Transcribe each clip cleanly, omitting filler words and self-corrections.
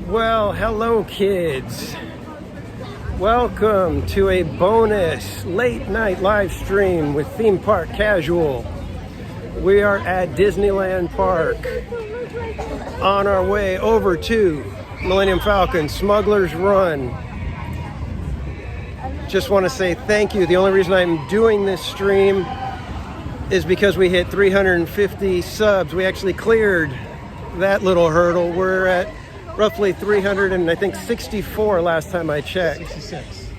Well, hello kids. Welcome to a bonus late night live stream with Theme Park Casual. We are at Disneyland Park on our way over to Millennium Falcon Smuggler's Run. Just want to say thank you. The only reason I'm doing this stream is because we hit 350 subs. We actually cleared that little hurdle. We're at roughly 300 and I think 64 last time I checked. 66.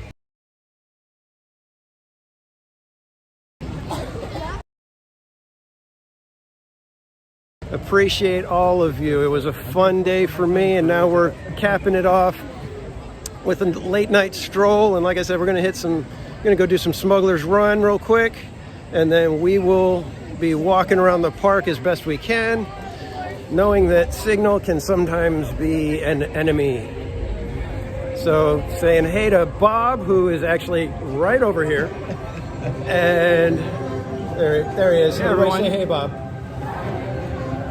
Appreciate all of you. It was a fun day for me, and now we're capping it off with a late night stroll. And like I said, we're gonna go do some Smuggler's Run real quick, and then we will be walking around the park as best we can, knowing that signal can sometimes be an enemy. So saying hey to Bob, who is actually right over here. And there he is. Hey, Everybody everyone. say hey, Bob.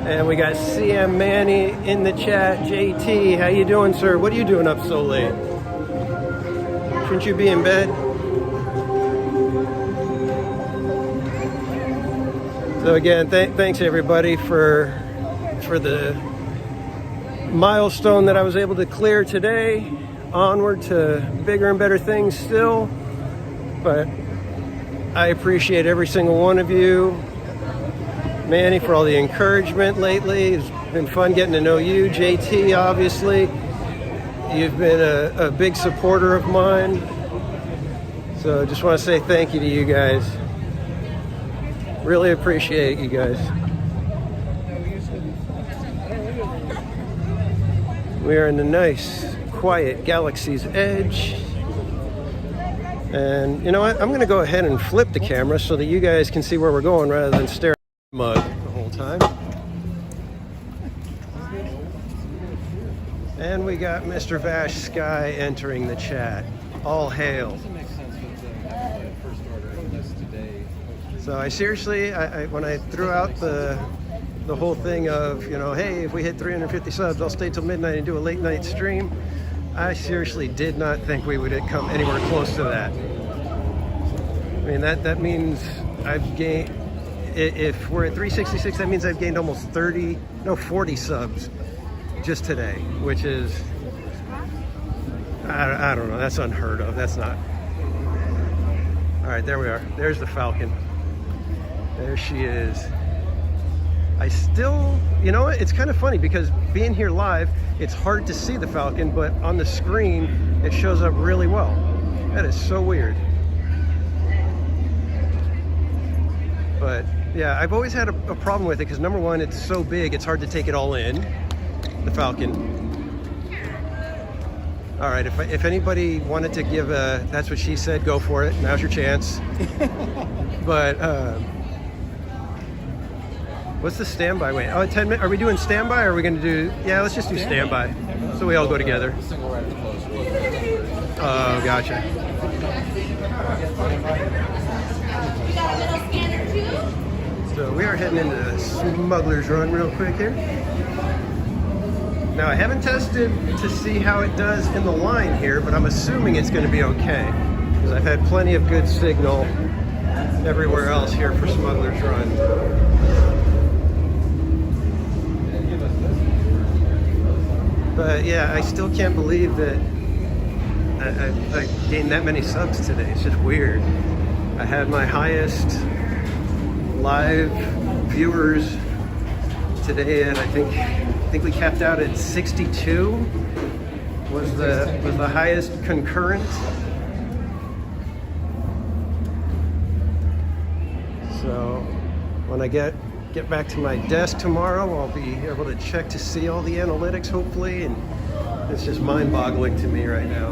And we got CM Manny in the chat. JT, how you doing, sir? What are you doing up so late? Shouldn't you be in bed? So again, thanks everybody for the milestone that I was able to clear today. Onward to bigger and better things still. But I appreciate every single one of you. Manny, for all the encouragement lately. It's been fun getting to know you. JT, obviously. You've been a big supporter of mine. So I just want to say thank you to you guys. Really appreciate you guys. We are in the nice, quiet Galaxy's Edge. And you know what? I'm going to go ahead and flip the camera so that you guys can see where we're going rather than stare at the mug the whole time. And we got Mr. Vash Sky entering the chat. All hail. So I seriously, when I threw out the whole thing of, you know, hey, if we hit 350 subs, I'll stay till midnight and do a late night stream, I seriously did not think we would come anywhere close to that. I mean, that means I've gained, if we're at 366, that means I've gained almost 40 subs just today, which is, I don't know, that's unheard of. That's not. All right, there we are. There's the Falcon. There she is. I still, you know what? It's kind of funny because being here live, it's hard to see the Falcon, but on the screen, it shows up really well. That is so weird. But yeah, I've always had a problem with it because number one, it's so big, it's hard to take it all in, the Falcon. All right, if anybody wanted to give a, that's what she said, go for it. Now's your chance. But, what's the standby wait? Oh, 10 minutes. Are we doing standby or are we going to do, yeah, let's just do standby. So we all go together. Oh, gotcha. So we are heading into the Smuggler's Run real quick here. Now I haven't tested to see how it does in the line here, but I'm assuming it's going to be okay. Because I've had plenty of good signal everywhere else here for Smuggler's Run. But yeah, I still can't believe that I gained that many subs today. It's just weird. I had my highest live viewers today, and I think we capped out at 62. Was the highest concurrent. So when I get back to my desk tomorrow, I'll be able to check to see all the analytics, hopefully, and it's just mind-boggling to me right now.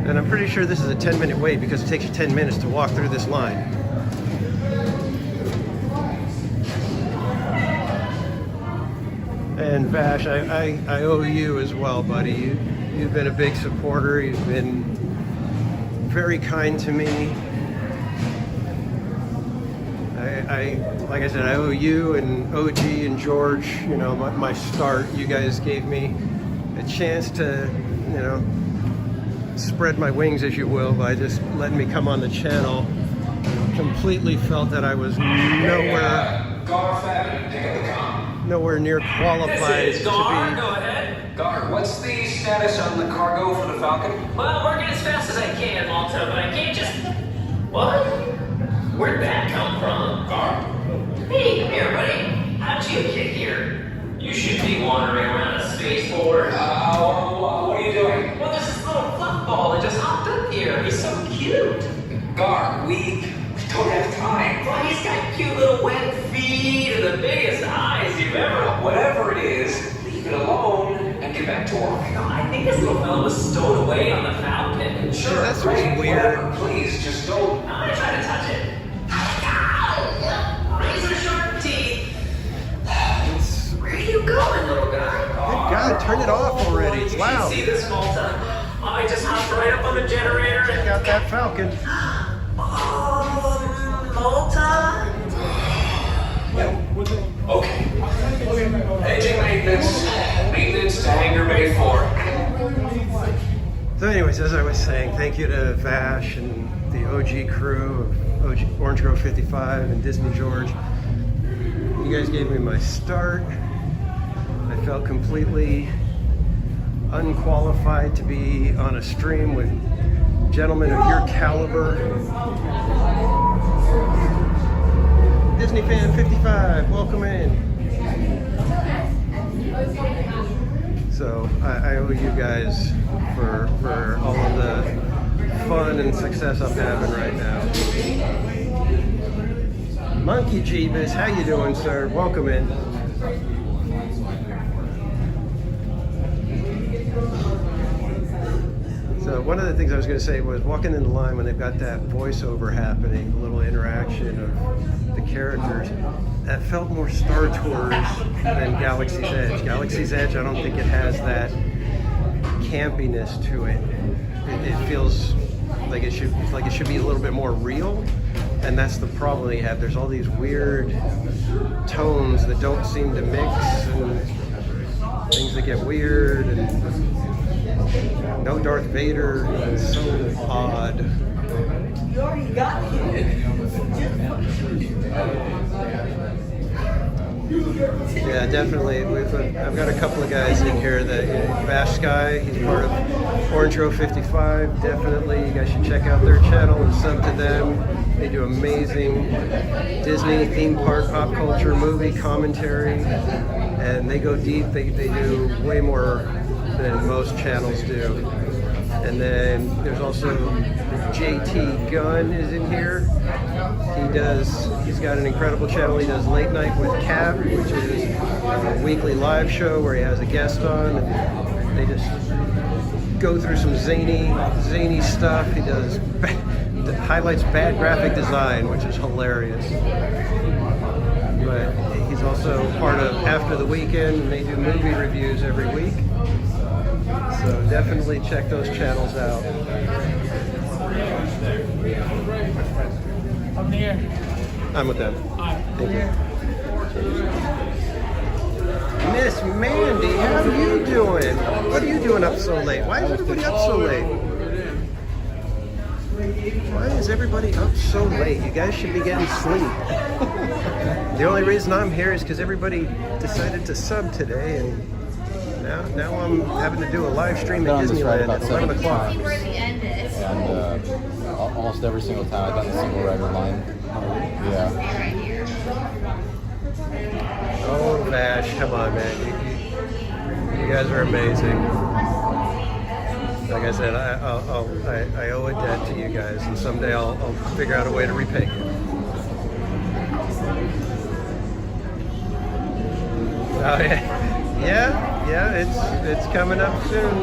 And I'm pretty sure this is a 10-minute wait because it takes you 10 minutes to walk through this line. And Vash, I owe you as well, buddy. You've been a big supporter. You've been very kind to me. like I said, I owe you and OG and George, you know, my start. You guys gave me a chance to, you know, spread my wings, as you will, by just letting me come on the channel. Completely felt that I was nowhere near qualified to be. Go ahead. Gar, what's the status on the cargo for the Falcon? Well, working as fast as I can, Malta, but I can't just... What? Where'd that come from? Gar? Hey, come here, buddy. How'd you get here? You should be wandering around a spaceport. What are you doing? Well, there's this little fluff ball that just hopped up here. He's so cute. Gar, we don't have time. Well, he's got cute little wet feet and the biggest eyes you've ever... Whatever it is, leave it alone and get back to work. No, I think this little fellow was stowed away on the Falcon. Sure, that's great, weird. Whatever, please, just don't... I'm gonna try to touch it. Razor sharp teeth. Where are you going, little guy? Good God, turn it off already. It's loud. See this, Malta? I just hopped right up on the generator and... Got that Falcon. Oh, Malta? Okay. Engine maintenance to hangar bay 4. So anyways, as I was saying, thank you to Vash and the OG crew of OG, Orange Grove 55 and Disney George. You guys gave me my start. I felt completely unqualified to be on a stream with gentlemen of your caliber. Disney Fan 55, welcome in. So I owe you guys for all of the fun and success I'm having right now. Monkey Jeebus, how you doing, sir? Welcome in. So one of the things I was going to say was walking in the line when they've got that voiceover happening, the little interaction of the characters, that felt more Star Tours than Galaxy's Edge. Galaxy's Edge, I don't think it has that campiness to it. It feels like it should be a little bit more real, and that's the problem they have. There's all these weird tones that don't seem to mix, and things that get weird, and no Darth Vader. It's so odd. You already got it. Yeah, definitely. I've got a couple of guys in here that, Bash Sky, he's part of Orange Grove 55. Definitely, you guys should check out their channel and sub to them. They do amazing Disney theme park, pop culture, movie commentary, and they go deep. They do way more than most channels do. And then there's also JT Gunn is in here. He's got an incredible channel. He does Late Night with Cap, which is a weekly live show where he has a guest on, and they just go through some zany stuff. He does highlights bad graphic design, which is hilarious. But he's also part of After the Weekend, and they do movie reviews every week. So definitely check those channels out. I'm here. I'm with them. Thank you. Miss Mandy, how are you doing? What are you doing up so late? Why is everybody up so late? Why is everybody up so late? You guys should be getting sleep. The only reason I'm here is because everybody decided to sub today, and now I'm having to do a live stream at Disneyland at 11 o'clock. And almost every single time I've done the single rider line. Yeah. Oh, Vash, come on, man. You guys are amazing. Like I said, I owe a debt to you guys, and someday I'll figure out a way to repay you. Oh, yeah, it's coming up soon.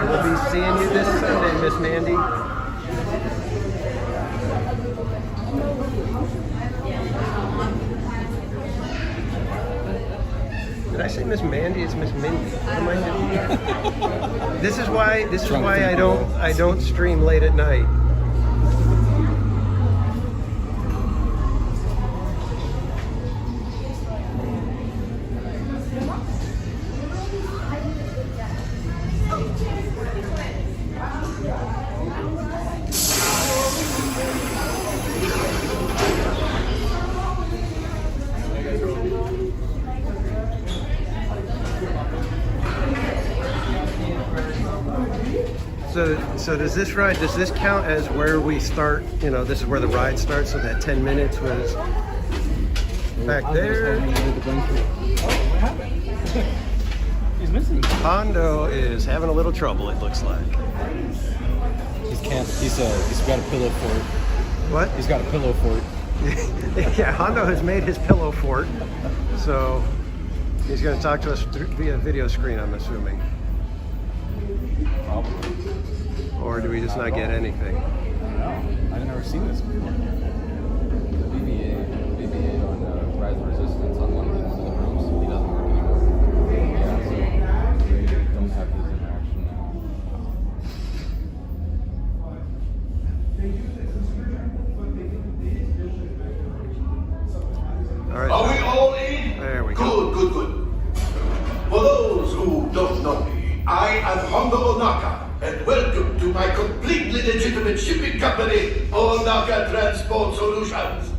We'll be seeing you this Sunday, Miss Mandy. Did I say Miss Mandy? It's Miss Mindy. What am I doing? This is why I don't stream late at night. So does this ride, does this count as where we start? You know, this is where the ride starts, so that 10 minutes was back there. He's missing. Hondo is having a little trouble, it looks like. He's got a pillow fort. What? He's got a pillow fort. Yeah, Hondo has made his pillow fort, so he's going to talk to us via video screen, I'm assuming. Probably. Or do we just not get anything? I don't know. I've never seen this before. The BB-8 on Rise of Resistance on one of the rooms, he doesn't work anymore. Yeah, so they don't have his interaction now. All right. Are we all in? There we go. Good. For those who don't know me, I am Hondo Onaka, and welcome to my completely legitimate shipping company, Onaka Transport Solutions.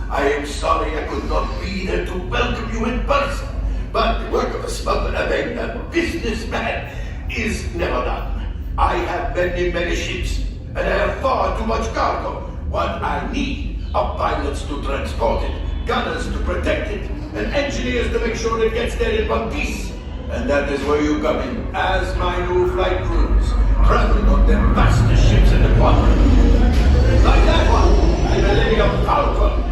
I am sorry I could not be there to welcome you in person, but the work of a smuggler and a businessman is never done. I have many ships, and I have far too much cargo. What I need are pilots to transport it, gunners to protect it, and engineers to make sure it gets there in one piece. And that is where you come in, as my new flight crews, traveling on the fastest ships in the quadrant. Like that one, the Millennium Falcon.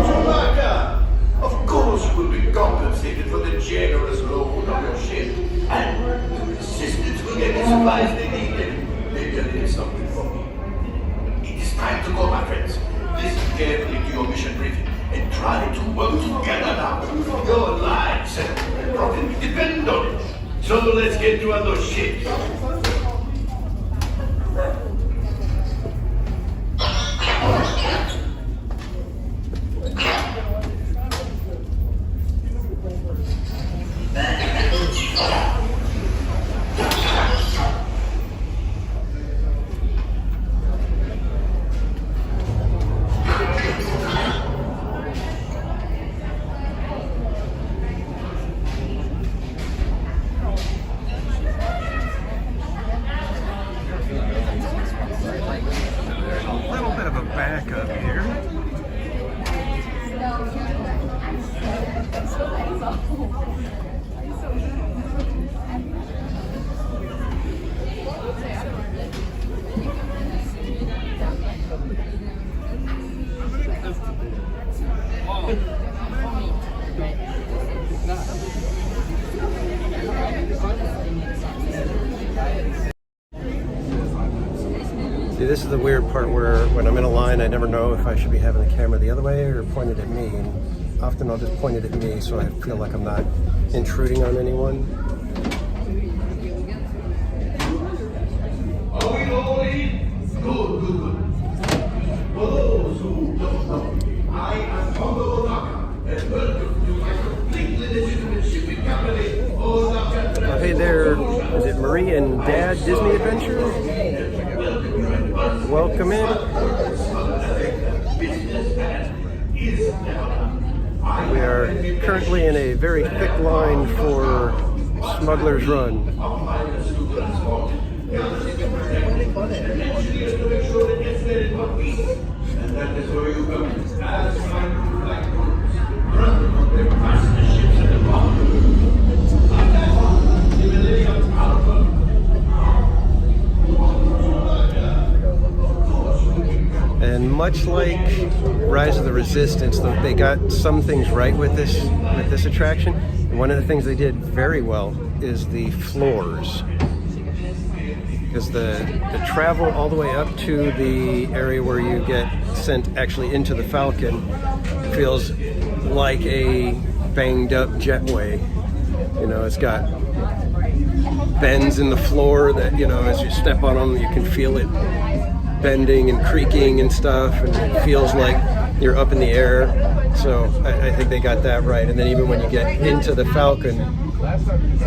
Chewbacca! Of course you will be compensated for the generous load of your ship, and the Resistance will get the supplies they needed. Maybe a little something for me. It is time to go, my friends. Listen carefully to your mission briefing and try to work together now. Your lives and profit depend on it. So let's get you on those ships. A little bit of a backup here. See, this is the weird part where when I'm in a line, I never know if I should be having the camera the other way or pointed at me. And often I'll just point it at me so I feel like I'm not intruding on anyone. Are we all in? Good. For those who don't know me, I am Hondo Onaka, and welcome to my completely legitimate shipping company, Onaka Transport. Hey there, is it Marie and Dad Disney Adventure? Welcome in. We are currently in a very thick line for Smuggler's Run. And much like Rise of the Resistance, they got some things right with this attraction. And one of the things they did very well is the floors. Because the travel all the way up to the area where you get sent actually into the Falcon feels like a banged up jetway. You know, it's got bends in the floor that, you know, as you step on them, you can feel it bending and creaking and stuff, and it feels like you're up in the air. So I think they got that right. And then even when you get into the Falcon,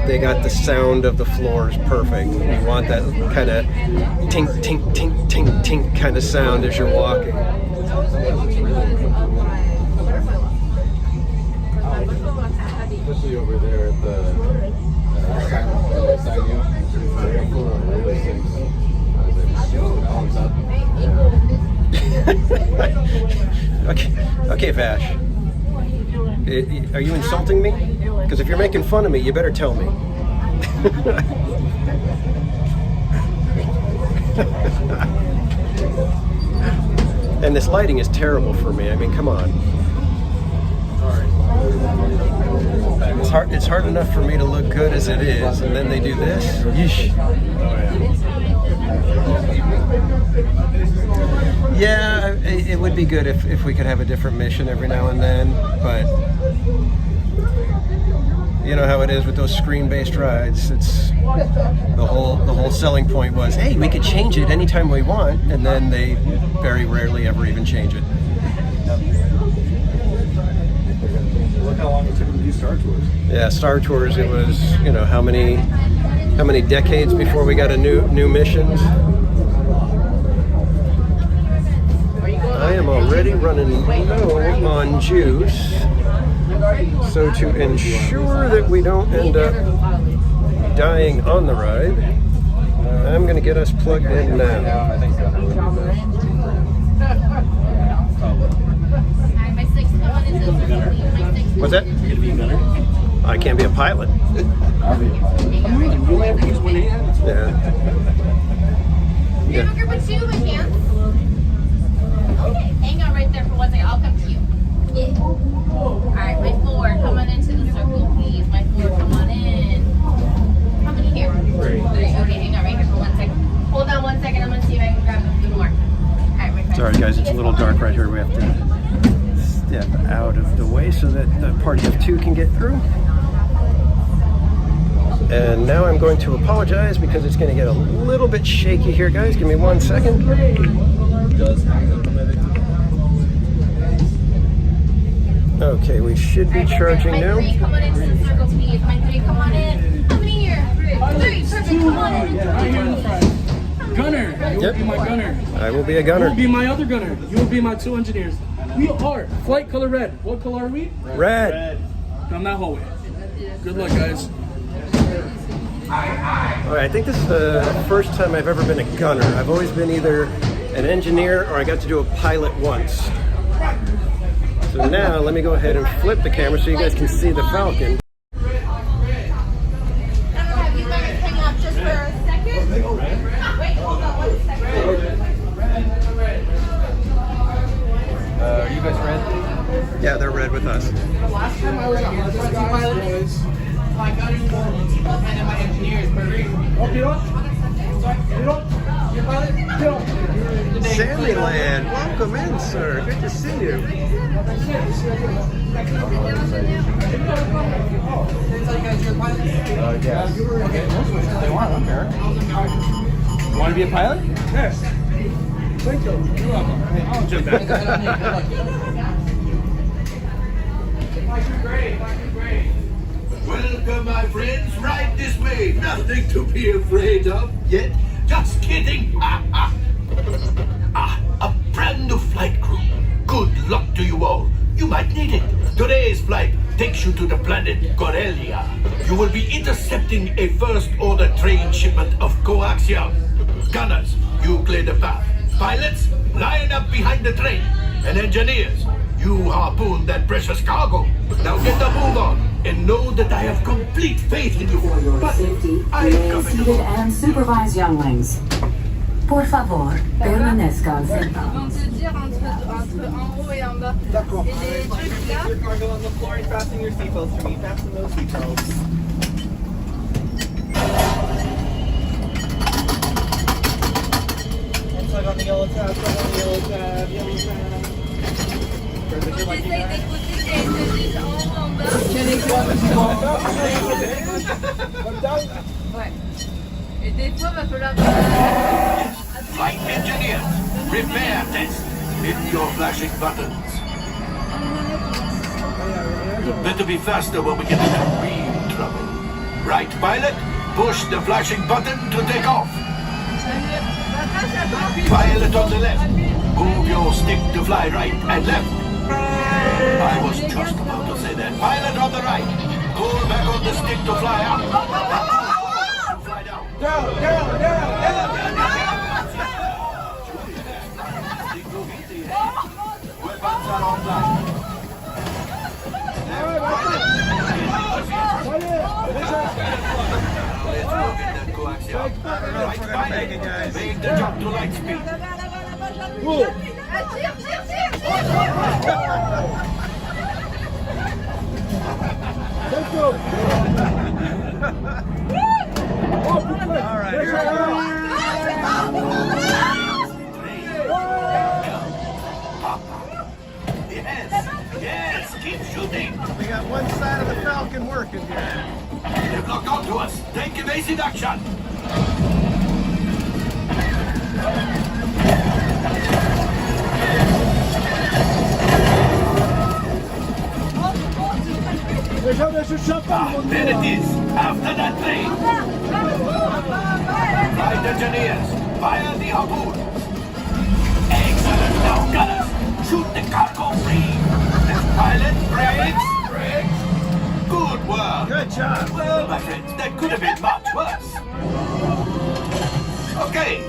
they got the sound of the floors perfect. You want that kind of tink, tink, tink, tink, tink kind of sound as you're walking. Especially over there at the sign Okay, Vash. Are you insulting me? Because if you're making fun of me, you better tell me. And this lighting is terrible for me. I mean, come on. It's hard enough for me to look good as it is, and then they do this. Yeesh. Yeah, it would be good if we could have a different mission every now and then, but you know how it is with those screen-based rides. It's the whole selling point was, hey, we could change it anytime we want, and then they very rarely ever even change it. Look how long it took to do Star Tours. Yeah, Star Tours. It was, you know, how many decades before we got a new missions. I am already running low on juice, so to ensure that we don't end up dying on the ride, I'm going to get us plugged in now. I think What's that? you gonna be a gunner? I can't be a pilot. I'll be a pilot. You only have to use one hand. Yeah. We have a group of 2 with hands. Okay, hang on right there for 1 second. I'll come to you. Yeah. Alright, my 4, come on into the circle, please. My 4, come on in. How many here? 3. Okay, hang on right here for 1 second. Hold on 1 second. I'm gonna see if I can grab a few more. Alright, my friend. Sorry, guys. It's a little dark right here. We have to step out of the way so that the party of 2 can get through. And now I'm going to apologize because it's going to get a little bit shaky here, guys. Give me 1 second. Okay, we should be charging my now. 3, come on into the circle, please. My 3, come on in. How many here? 3, perfect. Come on in. Right here in the front. Gunner, you will be my gunner. I will be a You gunner. will be my other gunner. You will be my 2 engineers. We are flight color red. What color are we? Red. Down that hallway. Good luck, guys. All right, I think this is the first time I've ever been a gunner. I've always been either an engineer or I got to do a pilot once. So now let me go ahead and flip the camera so you guys can see the Falcon. Have you guys hang up just for a second? Wait, hold on 1 second. Are you guys red? Yeah, they're red with us. Last time I was on the pilot, my gunner and then my engineer is perfect. Okay, what? Sorry, your pilot? Sandyland, welcome in, sir. Good to see you. Yes. Okay, most switches they want, I don't care. You want to be a pilot? Yes. Thank you. You're welcome. I'll jump back. Welcome, my friends. Right this way. Nothing to be afraid of yet. Just kidding. A brand new flight crew. Good luck to you all. You might need it. Today's flight takes you to the planet Corellia. You will be intercepting a first-order train shipment of coaxium. Gunners, you clear the path. Pilots, line up behind the train. And engineers, you harpoon that precious cargo. Now get the move on and know that I have complete faith in you. But Safety, I am remain coming seated along. and supervise younglings. Por favor, permanezcan sentados. On te dire entre en haut et en bas. D'accord. Et des trucs là. Your cargo on the floor and fasten your seatbelts for me. Fasten those seatbelts. Plug on the yellow tab, plug on the yellow tab, yellow tab. Perfect, you're liking J'essaie that? d'écouter qu'elle te dise en haut, en bas. Ouais. Et des fois, va falloir. Flight engineers, repair test. Hit your flashing buttons. You better be faster when we get into real trouble. Right, pilot? Push the flashing button to take off. Pilot on the left. Move your stick to fly right and left. I was just about to say that. Pilot on the right. Pull back on the stick to fly up. Fly down. Weapons are Make the jump to light speed. All right, here we go. Yes, keep shooting. We got one side of the Falcon working here. They've locked onto us. Take evasive action. There it is. After that train. Flight engineers, fire the harpoon. Excellent. Now, gunners, shoot the cargo free. Pilot, brakes. Good work. Good job. Well, my friends, that could have been much worse. Okay,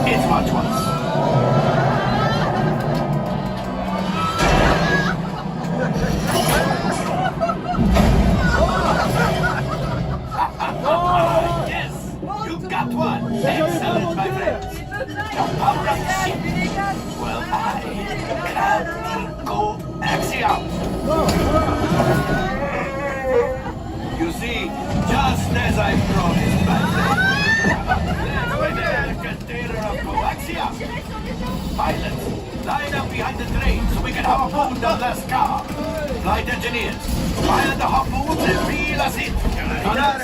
it's much worse. Yes, you got one. Excellent, my friends. All right, ship. Well, I can go axial. You see, just as I promised, my friend. Let's prepare the container of coaxium. Pilots, line up behind the train so we can harpoon down the scar. Flight engineers, fire the harpoons and reel us in.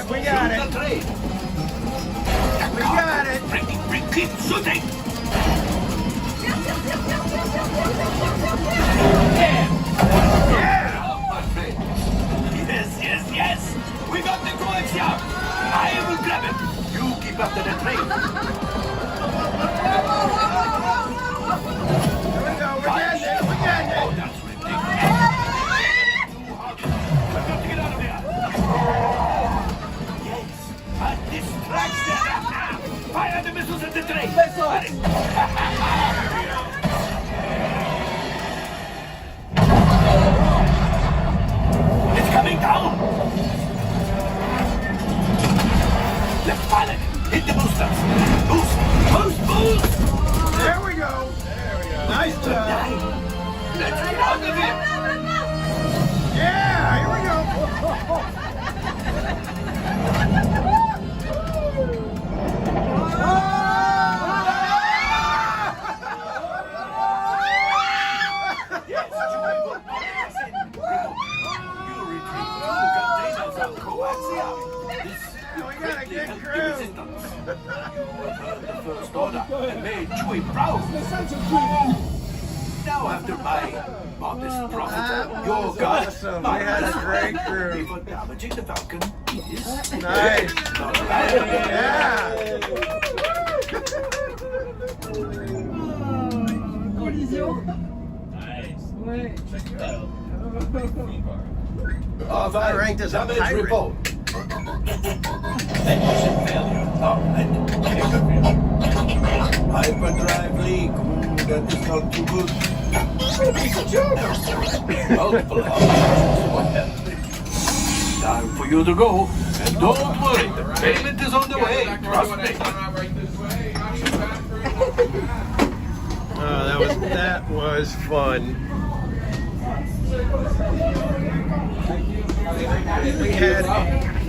We got it. The train. We got it. Keep shooting. Yeah. Oh, my friend. Yes. We got the coaxium. I will grab it. You keep after the train. Here we go. We got it. Oh, that's ridiculous. We've got to get out of here. Yes, a distraction. Fire the missiles at the train. It's coming down. Left pilot, hit the boosters. Boost. There we go. Nice job. Let's get out of here. Yeah, here we go. We got a good crew. The first order and made Chewie proud. Now after my modest profit, your God, awesome. We had a great crew. for damaging the Falcon is Nice. not bad. I ranked as a Damage pirate. report. Engine failure. Hyperdrive leak. That is not too good. Multiple health. What happened? Time for you to go. And don't worry, the payment is on the way. Trust me. Oh, that was fun.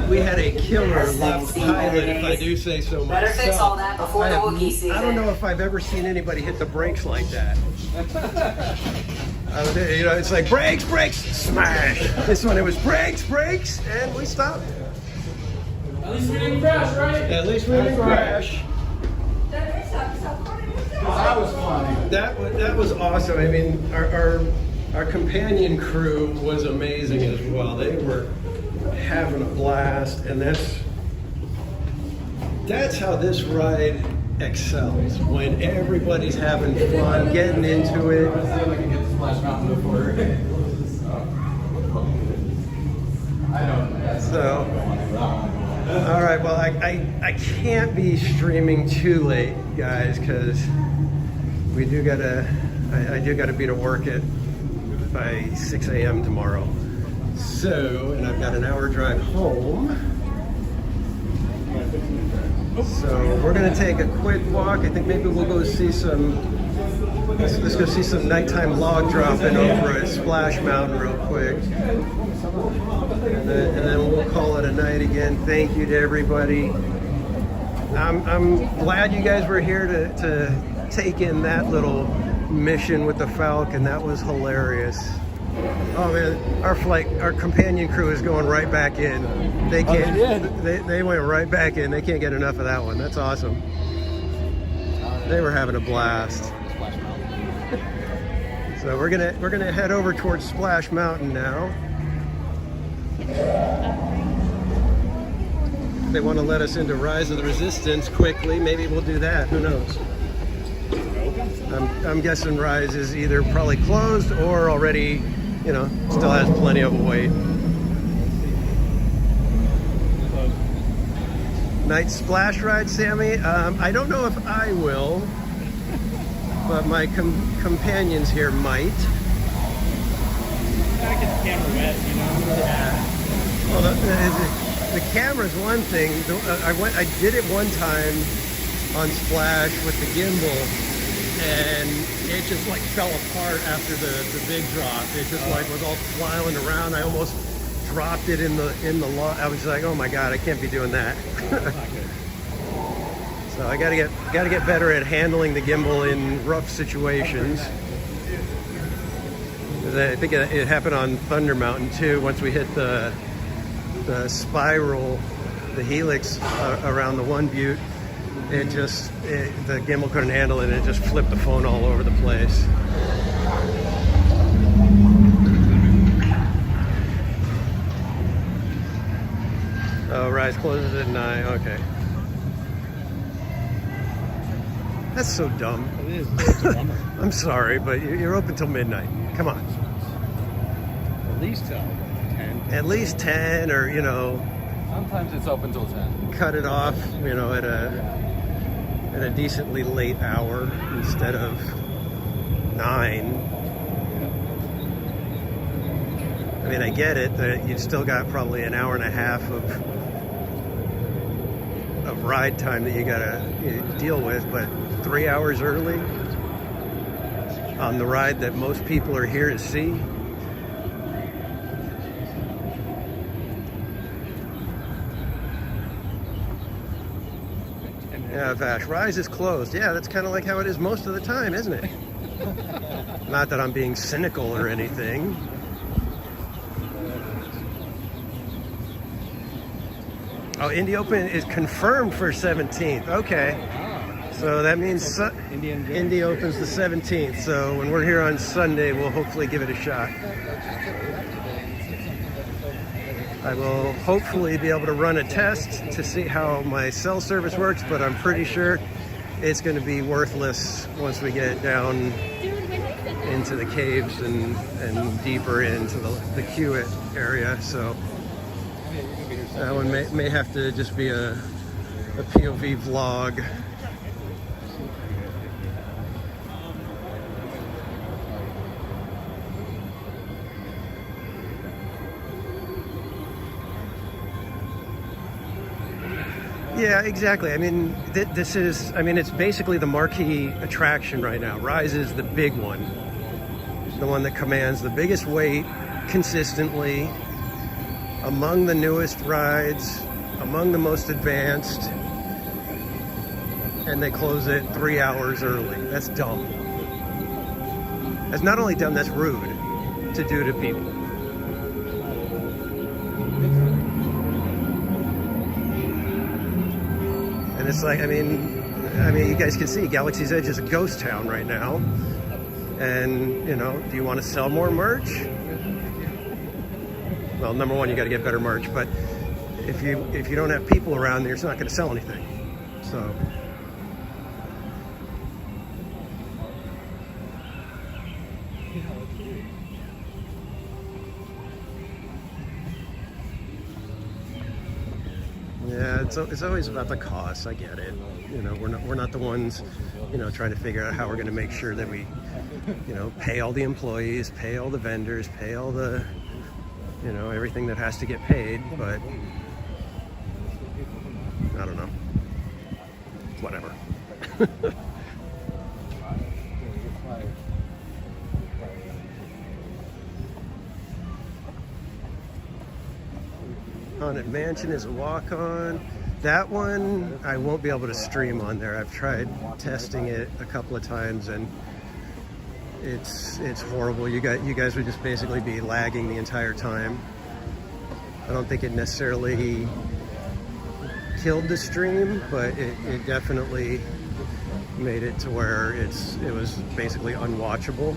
We had a killer little pilot, if I do say so myself. Better fix all that before the Wookiee season. I don't know if I've ever seen anybody hit the brakes like that. It's like brakes, smash. This one it was brakes, and we stopped. At least we didn't crash, right? At least we didn't crash. That was funny. That was awesome. I mean, our companion crew was amazing as well. They were having a blast, and that's how this ride excels. When everybody's having fun, getting into it. Let's see if I can get the Splash Mountain before. I don't know. So, all right. Well, I can't be streaming too late, guys, because I do gotta be to work at by 6 a.m. tomorrow. So, and I've got an hour drive home. So we're gonna take a quick walk. I think maybe we'll go see some, let's go see some nighttime log dropping over at Splash Mountain real quick. And then we'll call it a night again. Thank you to everybody. I'm glad you guys were here to take in that little mission with the Falcon. That was hilarious. Oh man, our companion crew is going right back in. They can't. They went right back in. They can't get enough of that one. That's awesome. They were having a blast. So we're gonna head over towards Splash Mountain now. They want to let us into Rise of the Resistance quickly. Maybe we'll do that. Who knows? I'm guessing Rise is either probably closed or already, you know, still has plenty of a wait. Night splash ride, Sammy? I don't know if I will, but my companions here might. I get the camera wet, you know? Yeah. Well, the camera's one thing. I did it one time on Splash with the gimbal, and it just like fell apart after the big drop. It just like was all flying around. I almost dropped it in the lawn. I was like, oh my god, I can't be doing that. So I gotta get better at handling the gimbal in rough situations. I think it happened on Thunder Mountain too. Once we hit the spiral, the helix around the one butte, the gimbal couldn't handle it, and it just flipped the phone all over the place. Oh, Rise closes at 9, okay. That's so dumb. It is. It's a bummer. I'm sorry, but you're open till midnight. Come on. At least till 10. At least 10, or, you know. Sometimes it's open till 10. Cut it off, you know, at a decently late hour instead of 9. I mean, I get it that you've still got probably an hour and a half of ride time that you gotta deal with, but 3 hours early on the ride that most people are here to see. Yeah, Vash, Rise is closed. Yeah, that's kind of like how it is most of the time, isn't it? Not that I'm being cynical or anything. Oh, Indy Open is confirmed for 17th. Okay. So that means Indy opens the 17th. So when we're here on Sunday, we'll hopefully give it a shot. I will hopefully be able to run a test to see how my cell service works, but I'm pretty sure it's going to be worthless once we get down into the caves and deeper into the Hewitt area. So that one may have to just be a POV vlog. Yeah, exactly. I mean, it's basically the marquee attraction right now. Rise is the big one. The one that commands the biggest weight consistently, among the newest rides, among the most advanced, and they close it 3 hours early. That's dumb. That's not only dumb, that's rude to do to people. And it's like, I mean, you guys can see Galaxy's Edge is a ghost town right now. And, you know, do you want to sell more merch? Well, number one, you got to get better merch, but if you don't have people around there, it's not going to sell anything. So yeah, Yeah, it's always about the cost. I get it. You know, we're not the ones, you know, trying to figure out how we're going to make sure that we, you know, pay all the employees, pay all the vendors, pay all the, you know, everything that has to get paid. But I don't know. Whatever. Haunted Mansion is a walk-on. That one I won't be able to stream on there. I've tried testing it a couple of times and it's horrible. You guys would just basically be lagging the entire time. I don't think it necessarily killed the stream, but it definitely made it to where it was basically unwatchable.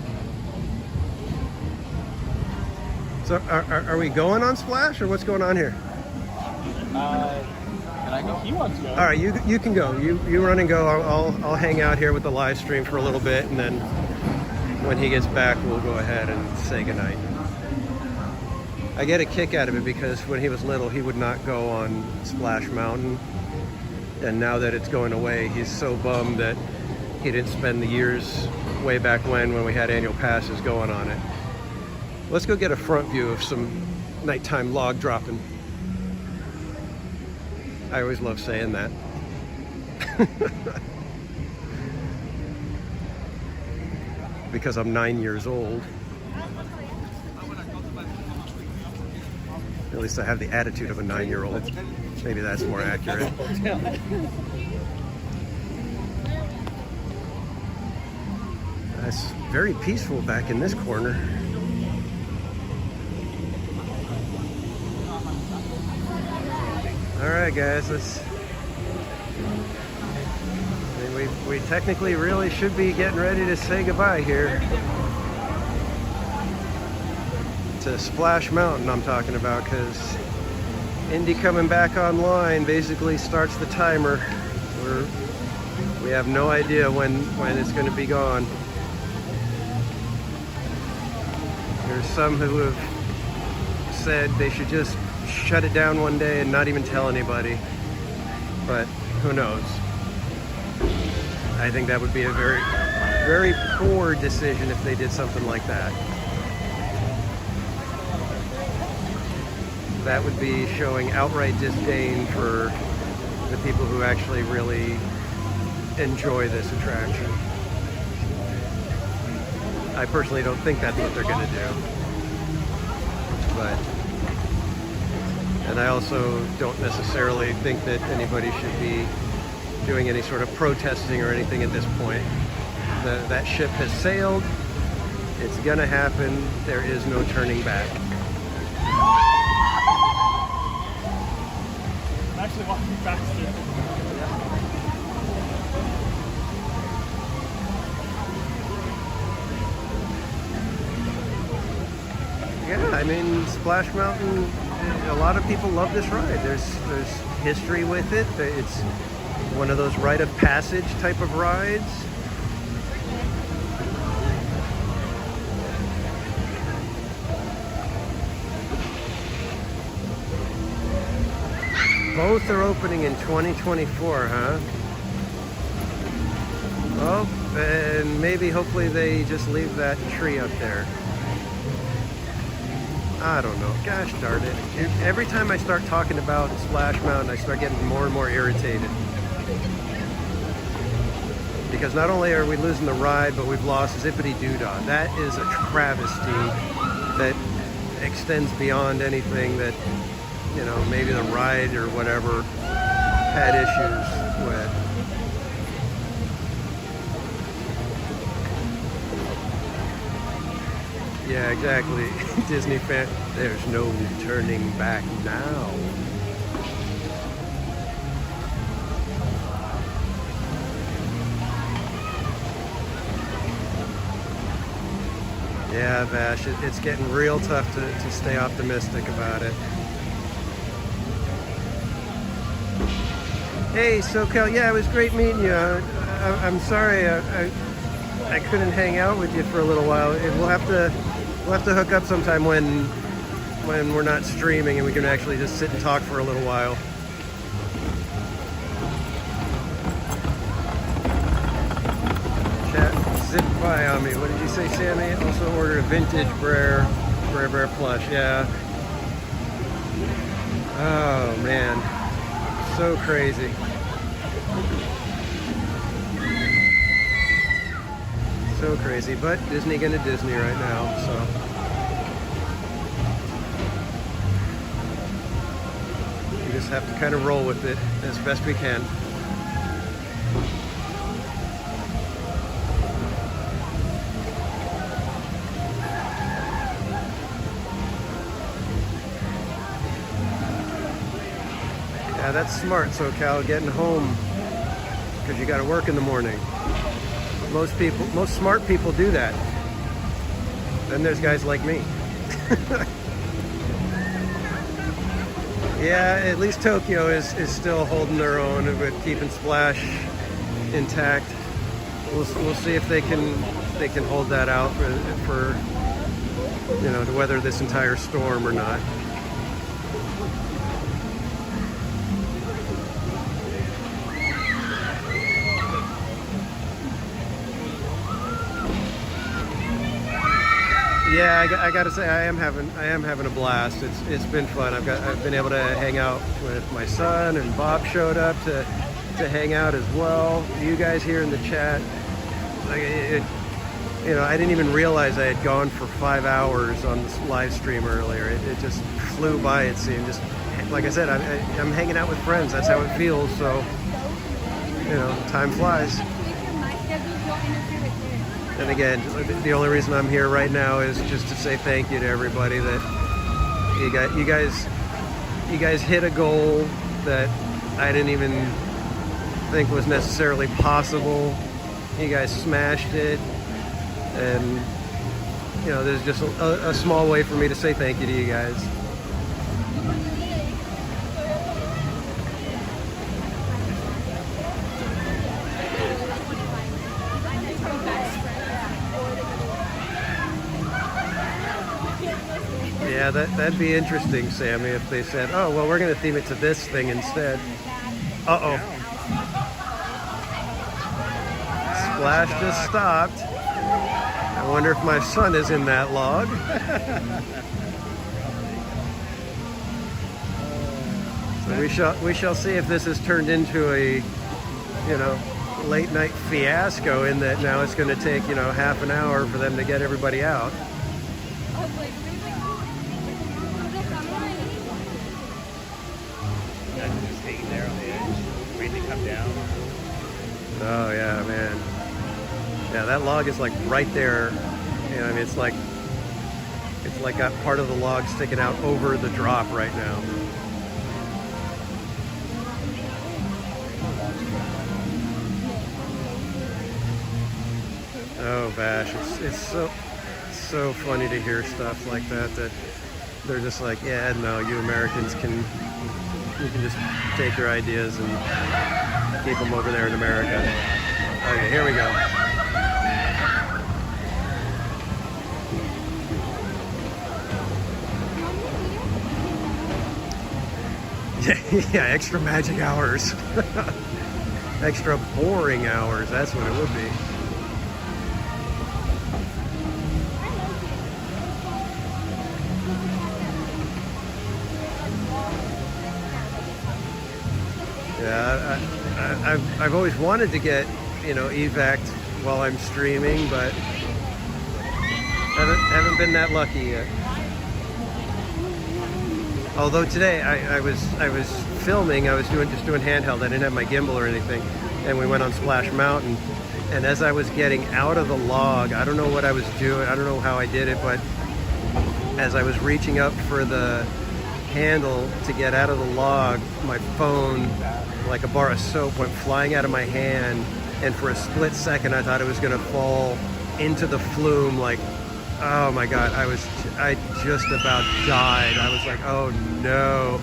So are we going on Splash or what's going on here? Can I go? He wants to go. All right, you can go. You run and go. I'll hang out here with the live stream for a little bit, and then when he gets back, we'll go ahead and say goodnight. I get a kick out of it because when he was little, he would not go on Splash Mountain, and now that it's going away, he's so bummed that he didn't spend the years way back when we had annual passes going on it. Let's go get a front view of some nighttime log dropping. I always love saying that. Because I'm 9 years old. At least I have the attitude of a 9-year-old. Maybe that's more accurate. It's very peaceful back in this corner. All right, guys, we technically really should be getting ready to say goodbye here to Splash Mountain. I'm talking about, because Indy coming back online basically starts the timer. We have no idea when it's going to be gone. There's some who have said they should just shut it down one day and not even tell anybody, but who knows? I think that would be a very, very poor decision if they did something like that. That would be showing outright disdain for the people who actually really enjoy this attraction. I personally don't think that's what they're going to do, but and I also don't necessarily think that anybody should be doing any sort of protesting or anything at this point. That ship has sailed. It's gonna happen. There is no turning back. I'm actually walking faster. Yeah, I mean, Splash Mountain, a lot of people love this ride. There's history with it. It's one of those rite of passage type of rides. Both are opening in 2024, huh? Oh, and maybe hopefully they just leave that tree up there. I don't know. Gosh darn it. Every time I start talking about Splash Mountain, I start getting more and more irritated. Because not only are we losing the ride, but we've lost Zippity Doodah. That is a travesty that extends beyond anything that, you know, maybe the ride or whatever had issues with. Yeah, exactly. Disney fan, there's no turning back now. Yeah, Vash, it's getting real tough to stay optimistic about it. Hey, SoCal, yeah, it was great meeting you. I'm sorry I couldn't hang out with you for a little while. We'll have to hook up sometime when we're not streaming and we can actually just sit and talk for a little while. eye on me. What did you say, Sammy? Also ordered a vintage Brer plush. Yeah. Oh man, so crazy. So crazy, but Disney gonna Disney right now, so. We just have to kind of roll with it as best we can. Yeah, that's smart, SoCal, getting home because you got to work in the morning. Most smart people do that. Then there's guys like me. Yeah, at least Tokyo is still holding their own with keeping Splash intact. We'll see if they can hold that out for you know, to weather this entire storm or not. Yeah, I gotta say I am having a blast. It's been fun. I've been able to hang out with my son, and Bob showed up to hang out as well. You guys here in the chat, you know, I didn't even realize I had gone for 5 hours on this live stream earlier. It just flew by. It seemed, just like I said, I'm hanging out with friends. That's how it feels. So you know, time flies. And again, the only reason I'm here right now is just to say thank you to everybody that you guys hit a goal that I didn't even think was necessarily possible. You guys smashed it, and you know, there's just a small way for me to say thank you to you guys. Yeah, that'd be interesting, Sammy, if they said, oh, well, we're going to theme it to this thing instead. Uh-oh. Splash just stopped. I wonder if my son is in that log. So we shall see if this has turned into a, you know, late night fiasco, in that now it's going to take, you know, half an hour for them to get everybody out. Oh yeah, man. Yeah, that log is like right there. You know, I mean, it's like got part of the log sticking out over the drop right now. Oh Vash, it's so funny to hear stuff like that they're just like, yeah, no, you Americans can just take your ideas and keep them over there in America. Okay, here we go. Yeah, extra magic hours. Extra boring hours, that's what it would be. Yeah, I've always wanted to get, you know, evac'd while I'm streaming, but haven't been that lucky yet. Although today I was filming, I was just doing handheld. I didn't have my gimbal or anything, and we went on Splash Mountain. And as I was getting out of the log, I don't know what I was doing. I don't know how I did it, but as I was reaching up for the handle to get out of the log, my phone, like a bar of soap, went flying out of my hand, and for a split second I thought it was going to fall into the flume. Like, oh my god, I just about died. I was like, oh no.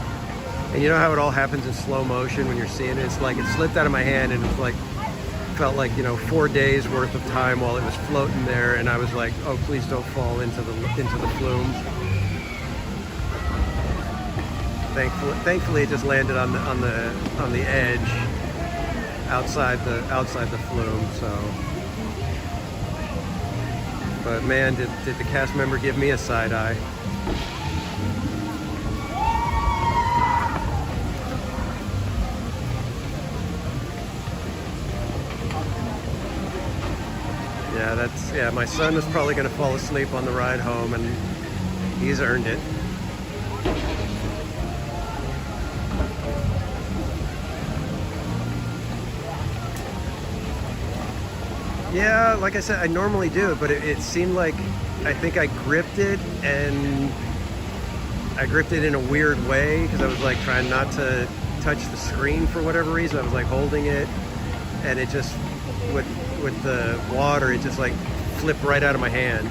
And you know how it all happens in slow motion when you're seeing it? It's like it slipped out of my hand, and it was like, felt like, you know, 4 days worth of time while it was floating there, and I was like, oh, please don't fall into the flume. Thankfully, it just landed on the edge, outside the flume. So But man, did the cast member give me a side eye. Yeah, my son is probably going to fall asleep on the ride home, and he's earned it. Yeah, like I said, I normally do it, but it seemed like I think I gripped it, and I gripped it in a weird way because I was like trying not to touch the screen for whatever reason. I was like holding it, and it just, with the water, it just like flipped right out of my hand.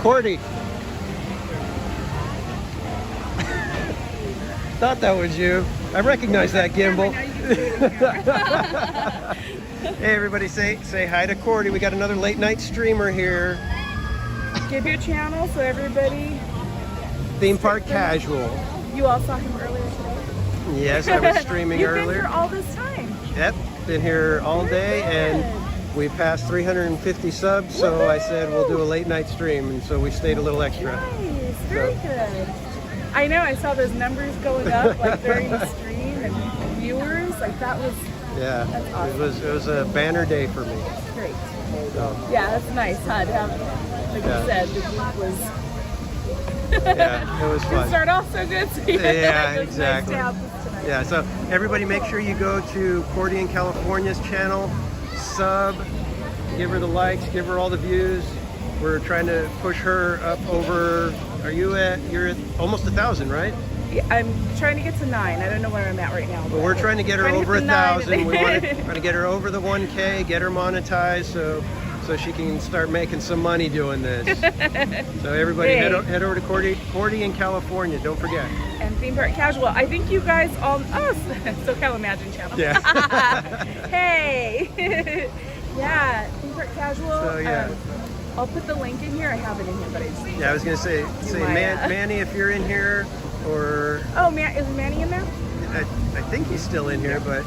Cordy. Thought that was you. I recognize that gimbal. Hey everybody, say hi to Cordy. We got another late night streamer here. Give your channel so everybody. Theme Park Casual. You all saw him earlier today? Yes, I was streaming You've earlier. Been here all this time. Yep, been here all day, and we passed 350 subs, so I said we'll do a late night stream, and so we stayed a little extra. Nice, very good. I know, I saw those numbers going up like during the stream, and viewers, like that was, yeah, that's awesome. It was a banner day for me. Great. So, yeah, that's nice, huh? To have, like you said, the group was. Yeah, it was fun. It started off so good. So yeah, it was exactly. Nice to have this tonight. Yeah, so everybody make sure you go to Cordy in California's channel, sub, give her the likes, give her all the views. We're trying to push her up over, you're at almost 1,000, right? Yeah, I'm trying to get to 9. I don't know where I'm at right now. Well, we're trying to get her over 1,000. We want to get her over the 1K, get her monetized, so she can start making some money doing this. So everybody head over to Cordy in California. Don't forget. And Theme Park Casual. I think you guys all. Oh, SoCal Imagine channel. Yeah. Hey. Yeah, Theme Park Casual. So yeah. I'll put the link in here. I have it in here, but I just. Yeah, I was gonna say Manny, if you're in here, or. Oh, is Manny in there? I think he's still in here, but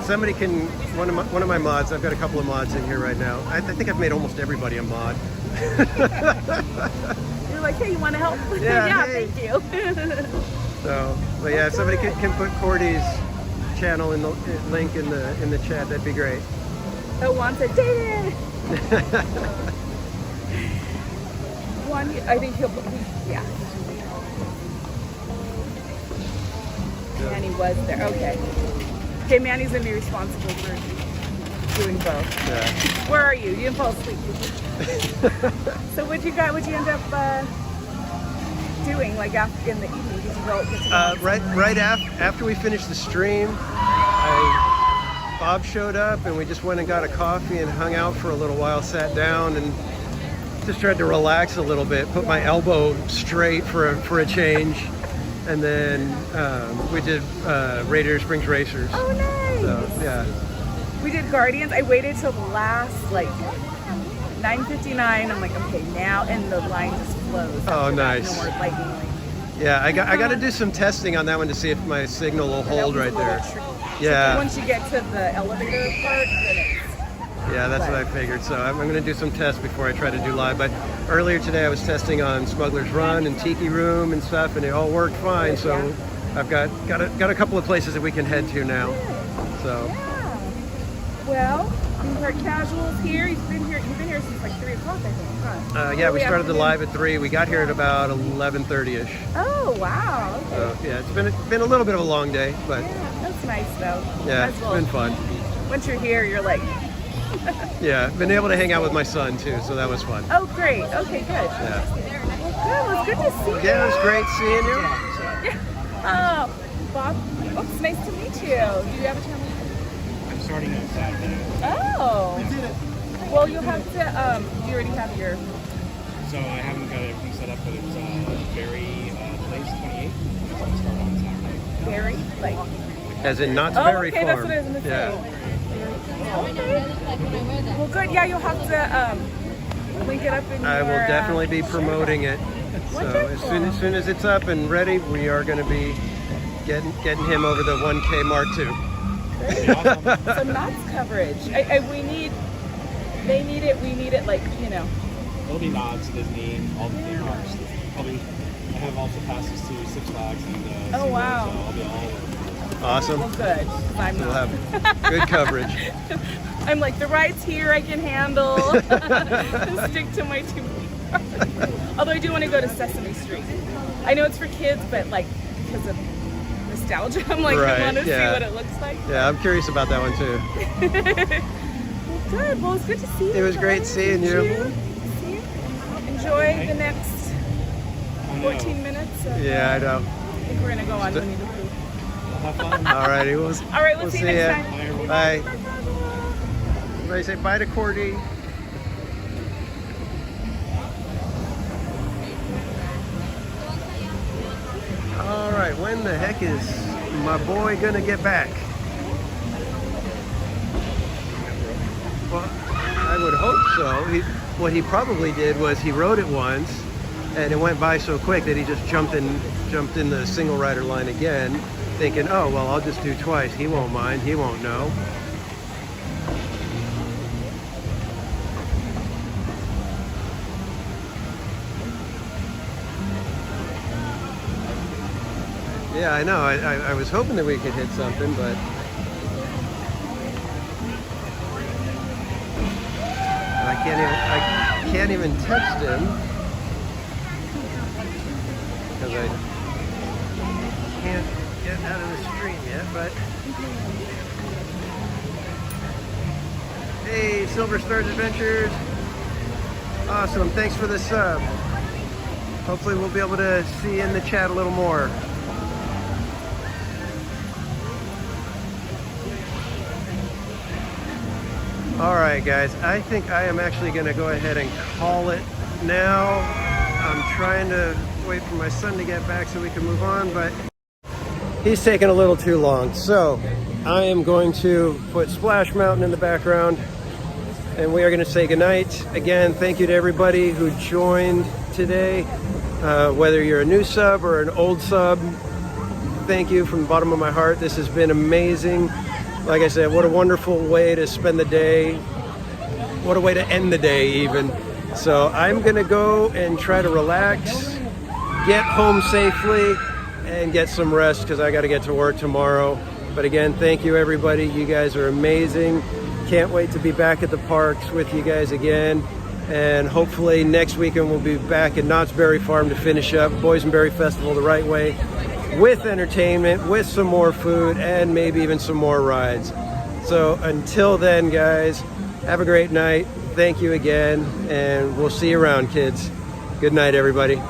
somebody can. One of my mods. I've got a couple of mods in here right now. I think I've made almost everybody a mod. You're like, hey, you want to help? Yeah, hey. Thank you. So, but yeah, if somebody can put Cordy's channel in the link in the chat, that'd be great. Oh, wanted dated. One, I think he'll. Yeah. Manny was there. Okay. Okay, Manny's gonna be responsible for doing both. Yeah. Where are you? You didn't fall asleep. So what'd you end up doing like after in the evening? Did you go get to right after we finished the stream, Bob showed up and we just went and got a coffee and hung out for a little while, sat down and just tried to relax a little bit, put my elbow straight for a change. And then we did Radiator Springs Racers. Oh, nice. So, yeah. We did Guardians. I waited till the last, like, 9:59. I'm like, okay, now, and the line just flows. Oh, nice. No more lightning. Yeah, I got to do some testing on that one to see if my signal will hold right there. Yeah. So once you get to the elevator part, then it's... Yeah, that's what I figured. So I'm going to do some tests before I try to do live. But earlier today I was testing on Smuggler's Run and Tiki Room and stuff, and it all worked fine. So I've got a couple of places that we can head to now. So. Yeah. Well, Theme Park Casual's here. You've been here since like 3 o'clock, I think, huh? Yeah, we started the live at 3. We got here at about 11:30ish. Oh wow. Okay. So yeah, it's been a little bit of a long day, but yeah, that's nice though. Yeah, it's been fun. Once you're here, you're like. Yeah, been able to hang out with my son too, so that was fun. Oh, great. Okay, good. Yeah. Well, good. It was good to see you. Yeah, it was great seeing you. Yeah. Oh, Bob. Oh, it's nice to meet you. Do you have a channel? I'm starting on Saturday. Oh. Well, you'll have to. You already have your. So I haven't got everything set up, but it's Berry Place 28. It's going to start on Saturday. Berry, like. As in Knott's Berry okay, Farm. That's what I was gonna say. Yeah. Okay. Well, good. Yeah, you'll have to link it up in I will definitely be promoting it. So as soon as it's up and ready, we are going to be getting him over the 1K mark too. So Knott's coverage. They need it. We need it. Like, you know. It'll be Knott's, Disney, all the theme parks. I have also passes to Six Flags and oh wow. So I'll be all over. Awesome. Well, good. I'm so we'll not. have good coverage. I'm like, the rides here I can handle. Stick to my 2 parks. Although I do want to go to Sesame Street. I know it's for kids, but like because of nostalgia, I'm like, I want to see what it looks like. Yeah, I'm curious about that one too. Good. Well, it's good to see you. It was great seeing you. Enjoy the next 14 minutes. Yeah, I know. I think we're gonna go on Winnie the Pooh. Have fun. All right, we'll see you next time. Bye. Everybody say bye to Cordy. All right, when the heck is my boy gonna get back? Well, I would hope so. What he probably did was he rode it once, and it went by so quick that he just jumped in the single rider line again, thinking, oh, well, I'll just do twice. He won't mind. He won't know. Yeah, I know. I was hoping that we could hit something, but I can't even text him because I can't get out of the stream yet. But hey, Silver Stars Adventures, awesome! Thanks for the sub. Hopefully, we'll be able to see you in the chat a little more. All right, guys, I think I am actually going to go ahead and call it now. I'm trying to wait for my son to get back so we can move on, but he's taking a little too long. So I am going to put Splash Mountain in the background, and we are going to say goodnight. Again, thank you to everybody who joined today, whether you're a new sub or an old sub. Thank you from the bottom of my heart. This has been amazing. Like I said, what a wonderful way to spend the day. What a way to end the day even. So I'm gonna go and try to relax, get home safely, and get some rest because I gotta get to work tomorrow. But again, thank you everybody. You guys are amazing. Can't wait to be back at the parks with you guys again. And hopefully next weekend we'll be back at Knott's Berry Farm to finish up Boysenberry Festival the right way, with entertainment, with some more food, and maybe even some more rides. So until then, guys, have a great night. Thank you again, and we'll see you around, kids. Good night, everybody.